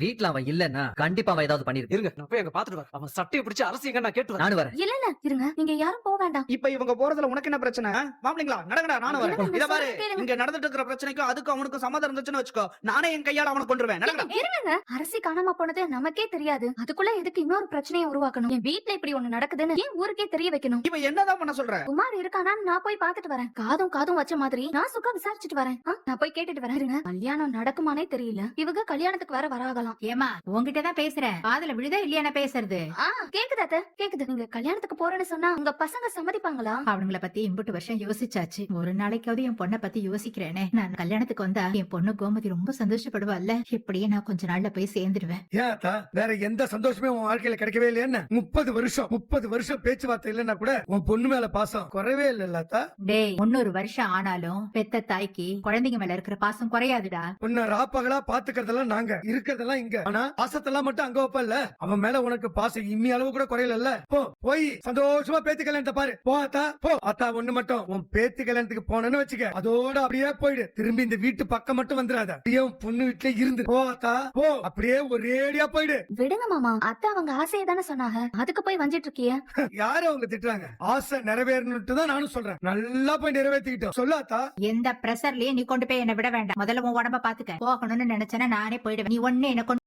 வீட்ல அவன் இல்லன்னா கண்டிப்பா அவன் ஏதாவது பண்ணிருக்கு. இருங்க நான் போய் அங்க பாத்துட்டு வரேன். அவன் சட்டையை பிடிச்சு அரசியங்க நான் கேட்டு வரேன். நானும் வரேன். இல்ல இல்ல இருங்க, நீங்க யாரும் போக வேண்டாம். இப்ப இவங்க போறதுல உனக்கு என்ன பிரச்சனை? மாப்பிளைங்களா நடங்கடா, நானும் வரேன். இல்ல, இத பாரு, சொல்றேன் கேளுங்க. இங்க நடந்துட்டு இருக்கிற பிரச்சனைக்கும் அதுக்கும் அவனுக்கு சம்மதம் இருந்துச்சுன்னு வச்சுக்கோ, நானே என் கையால அவனை கொண்டுருவேன். நடங்கடா. இருங்க, அரசி காணாம போனது நமக்கே தெரியாது. அதுக்குள்ள எதுக்கு இன்னொரு பிரச்சனையை உருவாக்கணும்? என் வீட்ல இப்படி ஒண்ணு நடக்குதுன்னு ஏன் ஊருக்கே தெரிய வைக்கணும்? இவன் என்னதான் பண்ண சொல்ற? குமார் இருக்கானான்னு நான் போய் பாத்துட்டு வரேன். காதும் காதும் வச்ச மாதிரி நான் சுக்கா விசாரிச்சுட்டு வரேன். நான் போய் கேட்டுட்டு வரேன். இருங்க, கல்யாணம் நடக்குமானே தெரியல. இவங்க கல்யாணத்துக்கு வர வராகலாம். ஏமா உன்கிட்ட தான் பேசுறேன், காதுல விழுதா இல்லையா நான் பேசுறது? கேக்குது அத்தை, கேக்குது. நீங்க கல்யாணத்துக்கு போறேன்னு சொன்னா உங்க பசங்க சம்மதிப்பாங்களா? அவனுங்கள பத்தி இம்புட்டு வருஷம் யோசிச்சாச்சு. ஒரு நாளைக்காவது என் பொண்ணை பத்தி யோசிக்கிறேனே. நான் கல்யாணத்துக்கு வந்தா என் பொண்ணு கோமதி ரொம்ப சந்தோஷப்படுவாள்ல. இப்படியே நான் கொஞ்ச நாள்ல போய் சேர்ந்துடுவேன். ஏன் அத்தா, வேற எந்த சந்தோஷமே உன் வாழ்க்கையில கிடைக்கவே இல்லையா? 30 வருஷம் பேச்சுவார்த்தை இல்லைன்னா கூட உன் பொண்ணு மேல பாசம் குறையவே இல்ல அத்தா. டேய், 100 வருஷம் ஆனாலும் பெத்த தாய்க்கு குழந்தைங்க மேல இருக்கிற பாசம் குறையாதுடா. உன்னை ராப்பகலா பாத்துக்கிறதெல்லாம் நாங்க, இருக்கிறதெல்லாம் இங்க. ஆனா பாசத்தெல்லாம் மட்டும் அங்க வைப்பல்ல. அவன் மேல உனக்கு பாசம் இம்மி அளவு கூட குறையல. போ போய் சந்தோஷமா பேத்தி கல்யாணத்தை பாரு. போ அத்தா, போ அத்தா. ஒண்ணு மட்டும், உன் பேத்தி கல்யாணத்துக்கு போனேன்னு வச்சுக்க, அதோட அப்படியே போயிடு. திரும்பி இந்த வீட்டு பக்கம் மட்டும் வந்துடாத. அப்படியே உன் பொண்ணு வீட்டுல இருந்து போ அத்தா, போ. அப்படியே ஒரேடியா போயிடு. விடுங்க மாமா, அத்தை அவங்க ஆசையை தானே சொன்னாங்க, அதுக்கு போய் வஞ்சிட்டு இருக்கிய. யாரு அவங்க திட்டுறாங்க? ஆசை நிறைவேறணும்னு தான் நானும் சொல்றேன். நல்லா போய் நிறைவேற்றிக்கிட்டோம். சொல்லு அத்தா. எந்த பிரஷர்லயும் நீ கொண்டு போய் என்ன விட வேண்டாம். முதல்ல உன் உடம்ப பாத்துக்க. போகணும்னு நினைச்சேன்னா நானே போயிடுவேன். நீ ஒண்ணு என்ன